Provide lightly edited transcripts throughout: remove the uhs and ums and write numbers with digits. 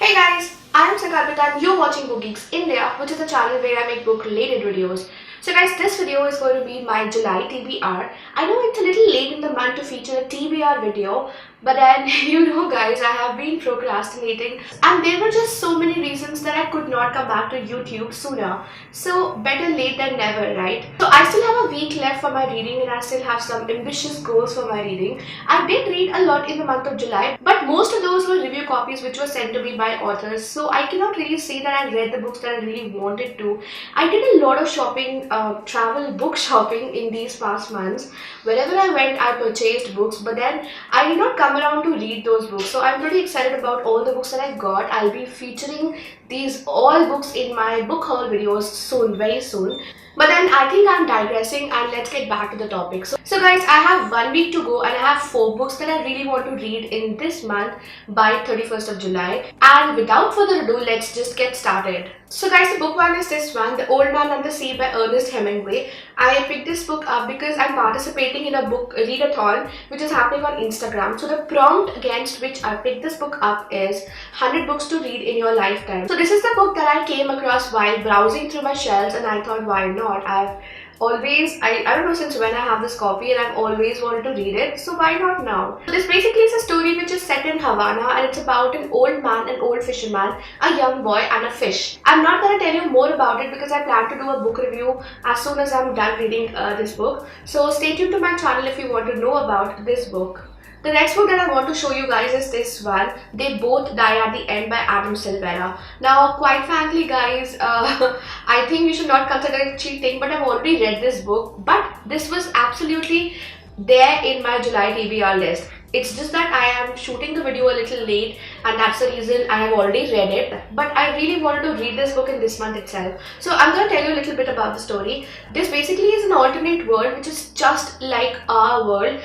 Hey guys, I am Sankalpita and you're watching BookGeeks India, which is a channel where I make book related videos. So guys, this video is going to be my July TBR. I know it's a little late in the month to feature a TBR video, but then guys, I have been procrastinating and there were just so many reasons that I could not come back to YouTube sooner. So better late than never, right? So I still have a week left for my reading and I still have some ambitious goals for my reading. I did read a lot in the month of July, but most of those were review copies which were sent to me by authors. So I cannot really say that I read the books that I really wanted to. I did a lot of shopping, travel book shopping in these past months. Wherever I went, I purchased books, but then I did not come around to read those books. So I'm pretty excited about all the books that I got. I'll be featuring these all books in my book haul videos soon, very soon. But then I think I'm digressing and let's get back to the topic. So guys, I have 1 week to go and I have 4 books that I really want to read in this month by 31st of July. And without further ado, let's just get started. So guys, the book one is this one, The Old Man and the Sea by Ernest Hemingway. I picked this book up because I'm participating in a book readathon which is happening on Instagram. So the prompt against which I picked this book up is 100 books to read in your lifetime. So this is the book that I came across while browsing through my shelves and I thought, why not? I've always, I don't know since when I have this copy and I've always wanted to read it, so why not now? So this basically is a story which is set in Havana and it's about an old man, an old fisherman, a young boy and a fish. I'm not going to tell you more about it because I plan to do a book review as soon as I'm done reading this book. So stay tuned to my channel if you want to know about this book. The next book that I want to show you guys is this one, They Both Die at the End by Silvera. Now, quite frankly guys, I think you should not consider it cheating, but I've already read this book. But this was absolutely there in my July TBR list. It's just that I am shooting the video a little late and that's the reason I have already read it. But I really wanted to read this book in this month itself. So I'm going to tell you a little bit about the story. This basically is an alternate world which is just like our world.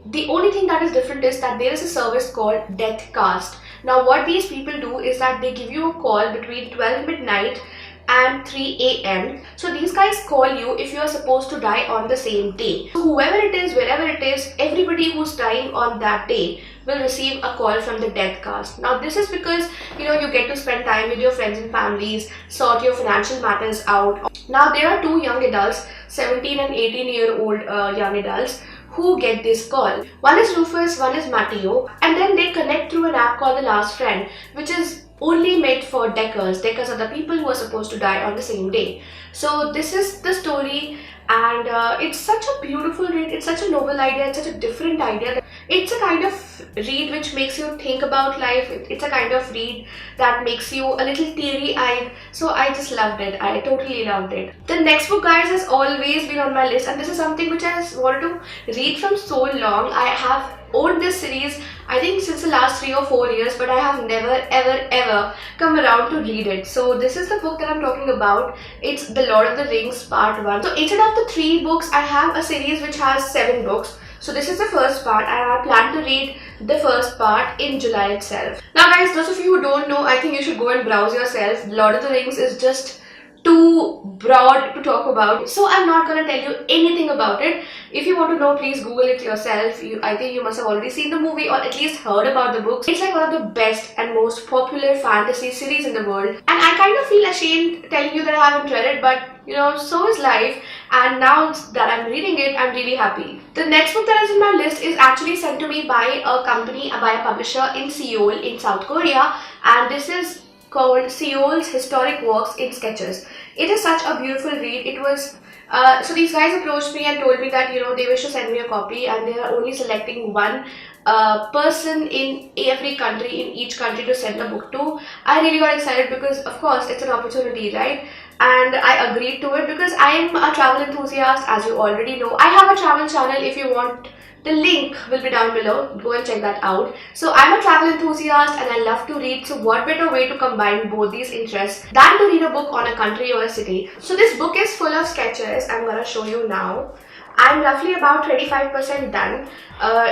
The only thing that is different is that there is a service called Death Cast. Now what these people do is that they give you a call between 12 midnight and 3 a.m. So these guys call you if you are supposed to die on the same day. So whoever it is, wherever it is, everybody who's dying on that day will receive a call from the Death Cast. Now this is because you get to spend time with your friends and families, sort your financial matters out. Now there are 2 young adults, 17 and 18-year-old young adults, who get this call. One is Rufus, one is Matteo, and then they connect through an app called The Last Friend, which is only made for deckers. Deckers are the people who are supposed to die on the same day. So this is the story and it's such a beautiful read, it's such a novel idea, it's such a different idea. It's a kind of read which makes you think about life. It's a kind of read that makes you a little teary-eyed. So I just loved it. I totally loved it. The next book guys has always been on my list and this is something which I wanted to read from so long. I have owned this series I think since the last 3 or 4 years, but I have never ever come around to read it. So this is the book that I'm talking about. It's The Lord of the Rings Part 1. So instead of the 3 books, I have a series which has 7 books. So this is the first part and I plan to read the first part in July itself. Now guys, those of you who don't know, I think you should go and browse yourself. Lord of the Rings is just too broad to talk about, so I'm not gonna tell you anything about it. If you want to know, please Google it yourself. I think you must have already seen the movie or at least heard about the books. It's like one of the best and most popular fantasy series in the world, and I kind of feel ashamed telling you that I haven't read it, but so is life, and now that I'm reading it, I'm really happy. The next book that is in my list is actually sent to me by a company, by a publisher in Seoul in South Korea, and this is called Seoul's Historic Walks in Sketches. It is such a beautiful read. It was so these guys approached me and told me that they wish to send me a copy and they are only selecting one person in every country, in each country to send a book to. I really got excited because of course it's an opportunity, right? And I agreed to it because I am a travel enthusiast, as you already know. I have a travel channel. If you want, the link will be down below. Go and check that out. So I'm a travel enthusiast and I love to read. So what better way to combine both these interests than to read a book on a country or a city. So this book is full of sketches. I'm gonna show you now. I'm roughly about 25% done.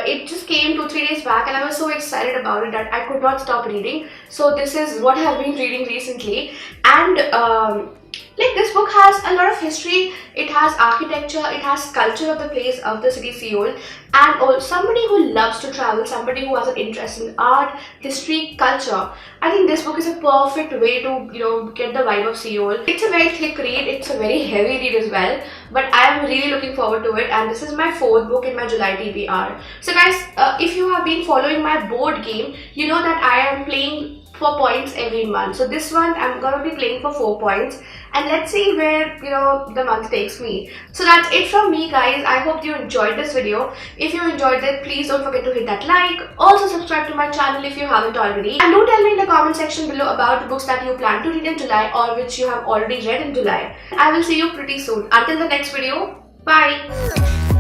It just came 2-3 days back and I was so excited about it that I could not stop reading. So this is what I have been reading recently, and Like, this book has a lot of history, it has architecture, it has culture of the place of the city Seoul, and also somebody who loves to travel, somebody who has an interest in art, history, culture. I think this book is a perfect way to, get the vibe of Seoul. It's a very thick read, it's a very heavy read as well, but I am really looking forward to it, and this is my fourth book in my July TBR. So guys, if you have been following my board game, you know that I am playing for points every month. So this month I'm gonna be playing for 4 points, and let's see where the month takes me. So that's it from me, guys. I hope you enjoyed this video. If you enjoyed it, please don't forget to hit that like. Also subscribe to my channel if you haven't already, and do tell me in the comment section below about the books that you plan to read in July or which you have already read in July. I will see you pretty soon. Until the next video, bye.